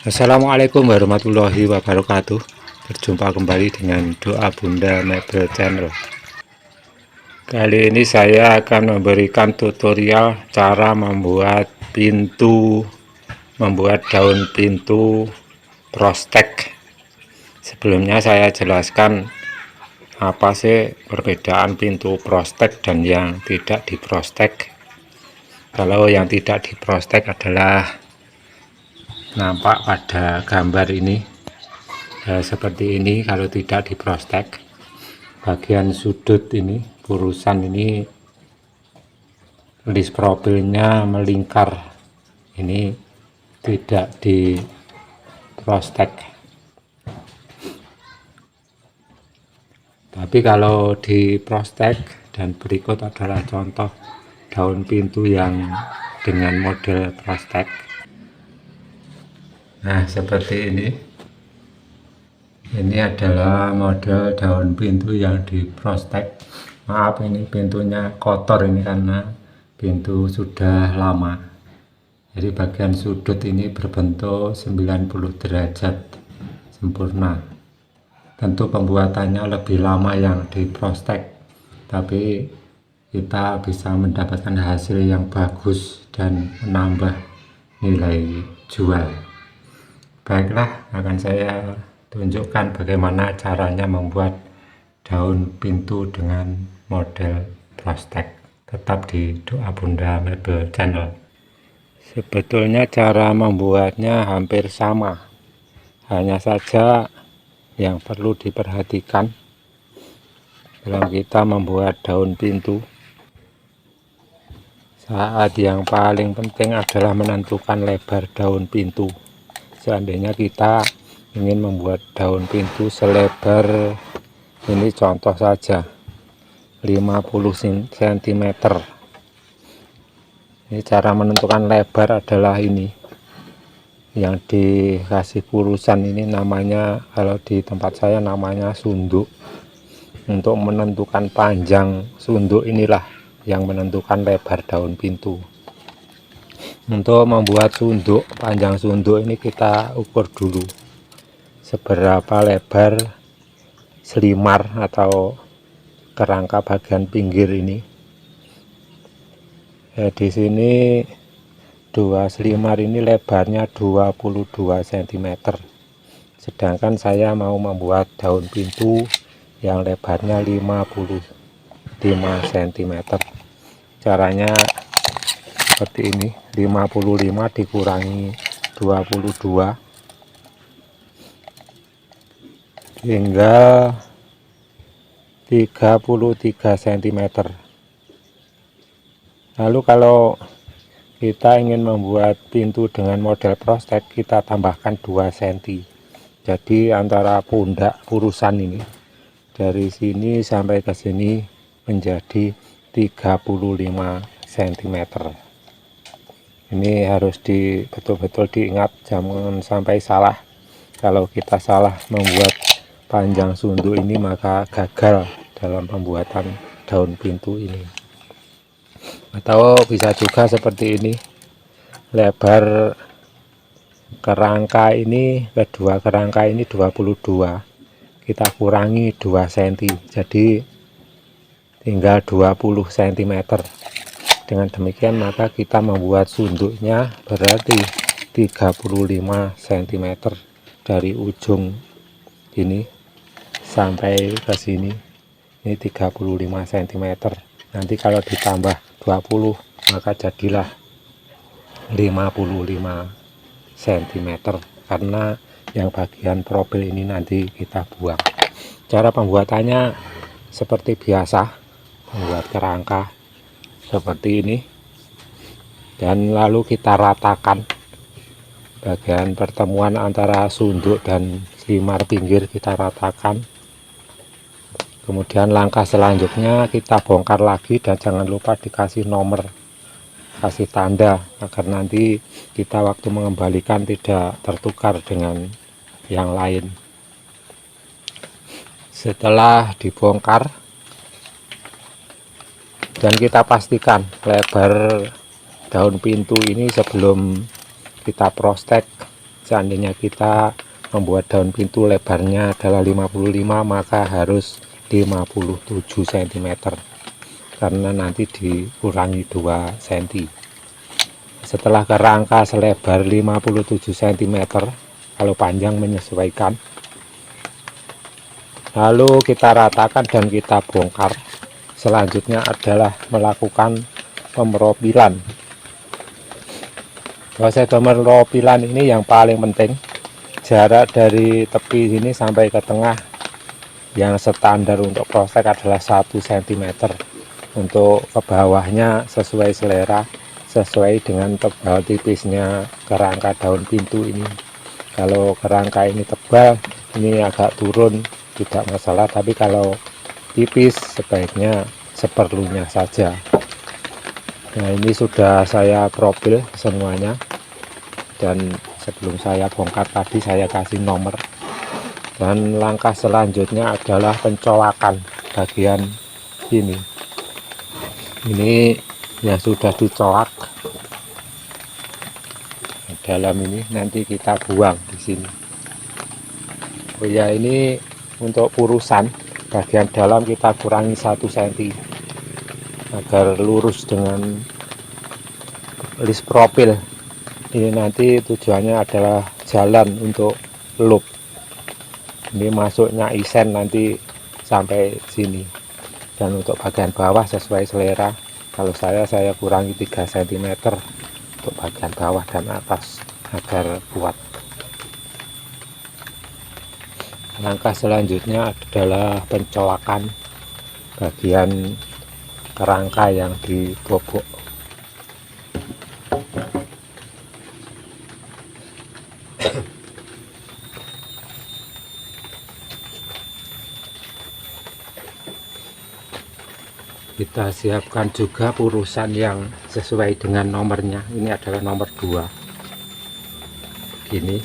Assalamualaikum warahmatullahi wabarakatuh. Berjumpa kembali dengan Doa Bunda Mebel Channel. Kali ini saya akan memberikan tutorial cara membuat daun pintu prostek. Sebelumnya saya jelaskan apa sih perbedaan pintu prostek dan yang tidak diprostek. Kalau yang tidak diprostek adalah nampak pada gambar ini seperti ini. Kalau tidak diprostek, bagian sudut ini, purusan ini, list profilnya melingkar, ini tidak diprostek. Tapi kalau diprostek, dan berikut adalah contoh daun pintu yang dengan model prostek. Nah, seperti ini. Ini adalah model daun pintu yang diprostek. Maaf, ini pintunya kotor ini karena pintu sudah lama. Jadi bagian sudut ini berbentuk 90 derajat sempurna. Tentu pembuatannya lebih lama yang diprostek, tapi kita bisa mendapatkan hasil yang bagus dan menambah nilai jual. Baiklah, akan saya tunjukkan bagaimana caranya membuat daun pintu dengan model prostek. Tetap di Doa Bunda Mebel Channel. Sebetulnya cara membuatnya hampir sama, hanya saja yang perlu diperhatikan dalam kita membuat daun pintu, saat yang paling penting adalah menentukan lebar daun pintu. Seandainya kita ingin membuat daun pintu selebar ini, contoh saja 50 cm, ini cara menentukan lebar adalah ini yang dikasih purusan ini, namanya, kalau di tempat saya namanya sunduk. Untuk menentukan panjang sunduk inilah yang menentukan lebar daun pintu. Untuk membuat sunduk, panjang sunduk ini kita ukur dulu seberapa lebar selimar atau kerangka bagian pinggir ini. Di sini dua selimar ini lebarnya 22 cm. Sedangkan saya mau membuat daun pintu yang lebarnya 55 cm. Caranya seperti ini, 55 dikurangi 22 tinggal 33 cm. Lalu kalau kita ingin membuat pintu dengan model prostek, kita tambahkan 2 cm. Jadi antara pundak purusan ini dari sini sampai ke sini menjadi 35 cm. Ini harus betul-betul diingat, jangan sampai salah. Kalau kita salah membuat panjang sunduk ini, maka gagal dalam pembuatan daun pintu ini. Atau bisa juga seperti ini, lebar kerangka ini, kedua kerangka ini 22, kita kurangi 2 cm, jadi tinggal 20 cm. Dengan demikian maka kita membuat sunduknya berarti 35 cm dari ujung ini sampai ke sini, ini 35 cm. Nanti kalau ditambah 20 maka jadilah 55 cm, karena yang bagian profil ini nanti kita buang. Cara pembuatannya seperti biasa, membuat kerangka seperti ini, dan lalu kita ratakan bagian pertemuan antara sunduk dan selimar pinggir, kita ratakan. Kemudian langkah selanjutnya kita bongkar lagi, dan jangan lupa dikasih nomor, kasih tanda, agar nanti kita waktu mengembalikan tidak tertukar dengan yang lain. Setelah dibongkar dan kita pastikan lebar daun pintu ini sebelum kita prostek seandainya kita membuat daun pintu lebarnya adalah 55, maka harus 57 cm, karena nanti dikurangi 2 cm. Setelah kerangka selebar 57 cm, kalau panjang menyesuaikan, lalu kita ratakan dan kita bongkar. Selanjutnya adalah melakukan pemeropilan. Proses pemeropilan ini yang paling penting. Jarak dari tepi ini sampai ke tengah yang standar untuk prostek adalah 1 cm. Untuk ke bawahnya sesuai selera, sesuai dengan tebal tipisnya kerangka daun pintu ini. Kalau kerangka ini tebal, ini agak turun, tidak masalah, tapi kalau tipis sebaiknya seperlunya saja. Nah, ini sudah saya profil semuanya, dan sebelum saya bongkar tadi saya kasih nomor. Dan langkah selanjutnya adalah pencowakan bagian ini yang sudah dicoak dalam ini, nanti kita buang di sini. Oh ya, ini untuk urusan bagian dalam kita kurangi 1 cm agar lurus dengan list profil. Ini nanti tujuannya adalah jalan untuk loop. Ini masuknya isen nanti sampai sini. Dan untuk bagian bawah sesuai selera. Kalau saya kurangi 3 cm untuk bagian bawah dan atas agar kuat. Langkah selanjutnya adalah pencowakan bagian kerangka yang dibobok. Kita siapkan juga urusan yang sesuai dengan nomornya. Ini adalah nomor 2. Begini.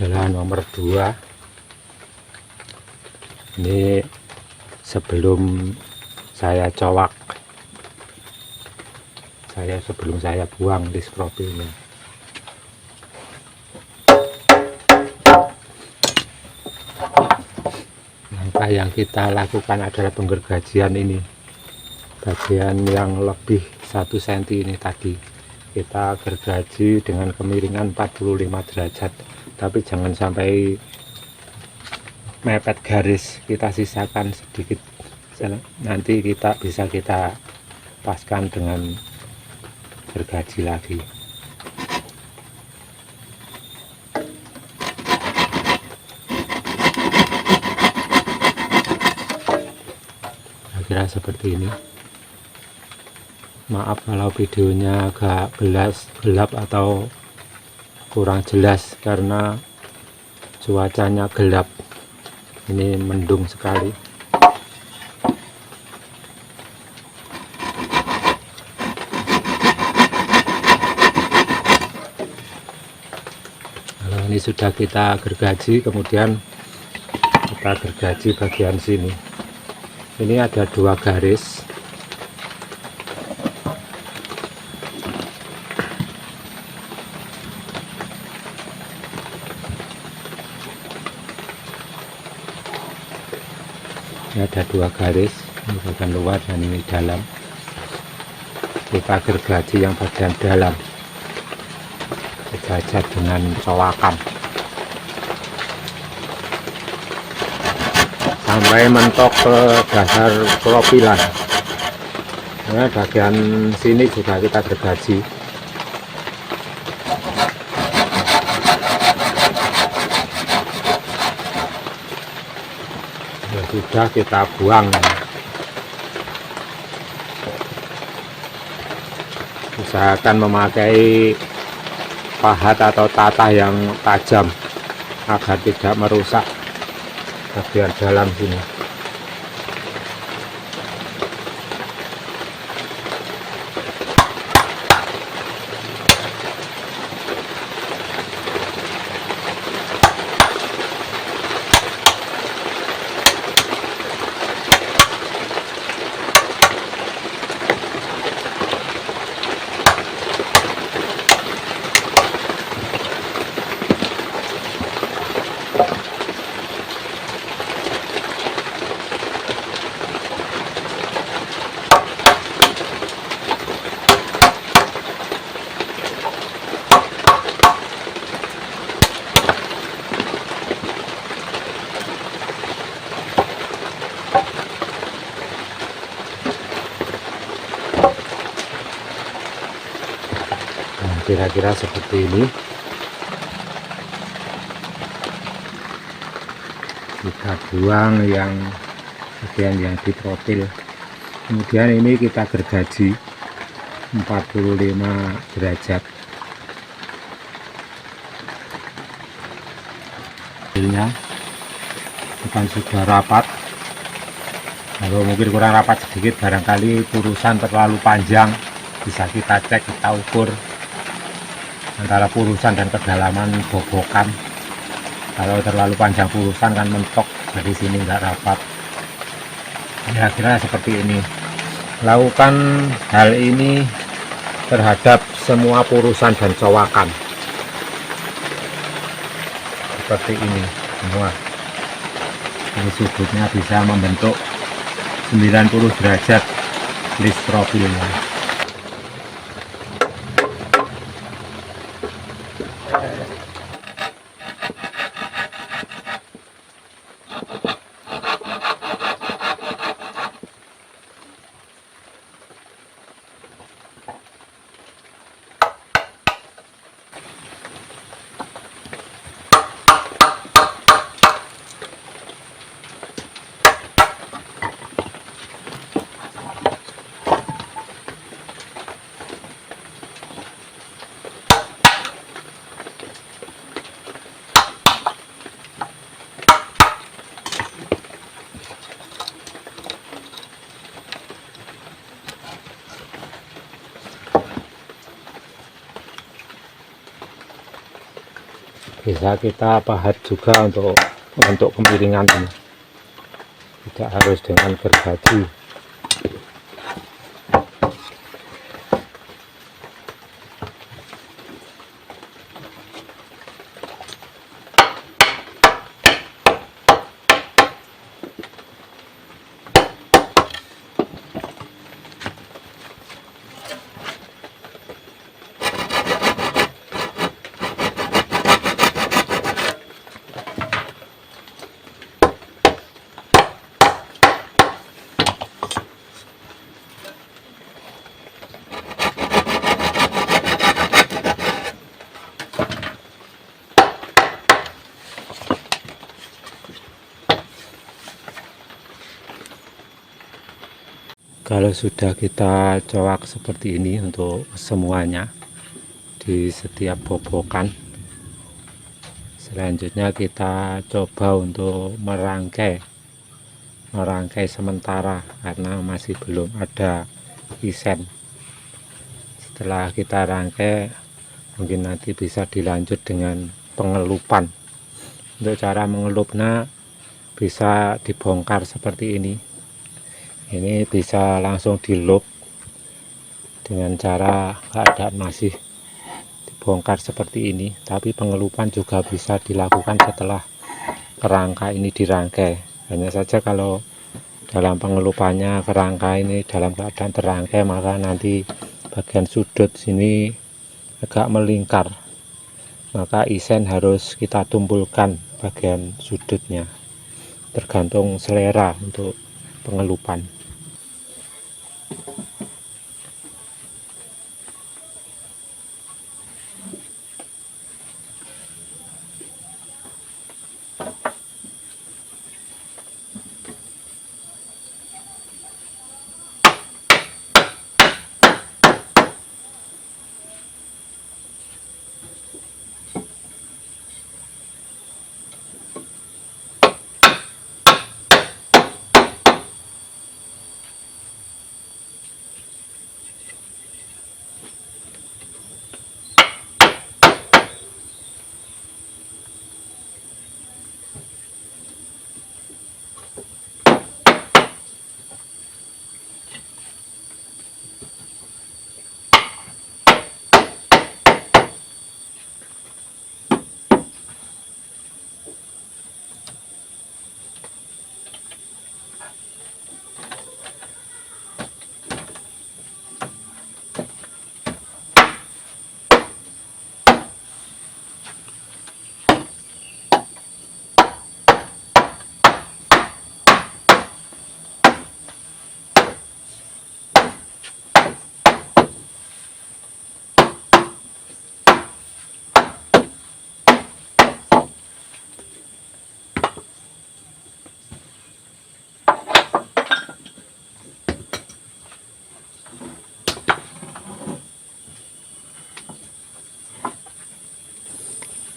Adalah nomor 2. Ini sebelum saya cowak, sebelum saya buang list profilnya. Langkah yang kita lakukan adalah penggergajian ini, bagian yang lebih 1 cm ini tadi kita gergaji dengan kemiringan 45 derajat, tapi jangan sampai mepet garis, kita sisakan sedikit, nanti bisa kita paskan dengan gergaji lagi. Kira seperti ini. Maaf kalau videonya agak gelap atau kurang jelas karena cuacanya gelap, ini mendung sekali. Kalau ini sudah kita gergaji, kemudian kita gergaji bagian sini. Ini ada 2 garis. Ini ada 2 garis, ini bagian luar dan ini dalam. Kita gergaji yang bagian dalam sejajar dengan cowakan sampai mentok ke dasar profilan. Nah, bagian sini juga kita gergaji. Ya sudah, kita buang. Usahakan memakai pahat atau tatah yang tajam agar tidak merusak bagian dalam sini. kira-kira seperti ini. Kita buang yang bagian yang di profil, kemudian ini kita gergaji 45 derajat. Hasilnya bukan sudah rapat, kalau mungkin kurang rapat sedikit, barangkali purusan terlalu panjang, bisa kita cek, kita ukur antara purusan dan kedalaman bobokan. Kalau terlalu panjang purusan kan mentok, jadi sini nggak rapat. Kira-kira seperti ini. Lakukan hal ini terhadap semua purusan dan cowakan. Seperti ini semua. Ini sudutnya bisa membentuk 90 derajat list profilnya. Bisa kita pahat juga untuk kemiringan ini, tidak harus dengan gergaji. Kalau sudah kita coak seperti ini untuk semuanya di setiap bobokan, selanjutnya kita coba untuk merangkai sementara karena masih belum ada isen. Setelah kita rangkai, mungkin nanti bisa dilanjut dengan pengelupan. Untuk cara mengelupnya bisa dibongkar seperti ini. Ini bisa langsung dilup dengan cara keadaan masih dibongkar seperti ini, tapi pengelupan juga bisa dilakukan setelah kerangka ini dirangkai. Hanya saja kalau dalam pengelupannya kerangka ini dalam keadaan terangkai, maka nanti bagian sudut sini agak melingkar, maka isen harus kita tumpulkan bagian sudutnya, tergantung selera untuk pengelupan.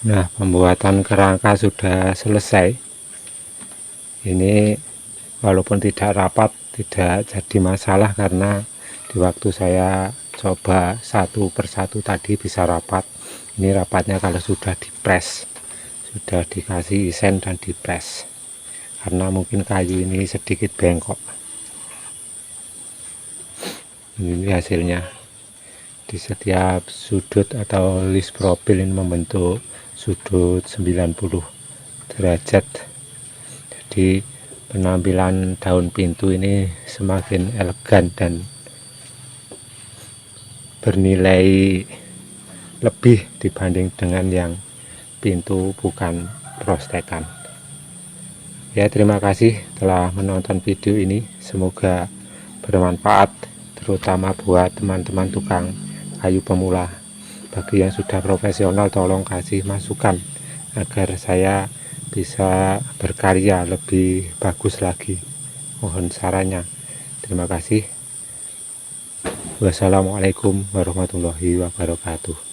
Nah, pembuatan kerangka sudah selesai. Ini walaupun tidak rapat, tidak jadi masalah karena di waktu saya coba satu persatu tadi bisa rapat. Ini rapatnya kalau sudah dipres, sudah dikasih isen dan dipres, karena mungkin kayu ini sedikit bengkok. Ini hasilnya. Di setiap sudut atau list profil ini membentuk sudut 90 derajat. Jadi penampilan daun pintu ini semakin elegan dan bernilai lebih dibanding dengan yang pintu bukan prostekan. Ya, terima kasih telah menonton video ini. Semoga bermanfaat, terutama buat teman-teman tukang kayu pemula. Bagi yang sudah profesional, tolong kasih masukan agar saya bisa berkarya lebih bagus lagi. Mohon sarannya. Terima kasih. Wassalamualaikum warahmatullahi wabarakatuh.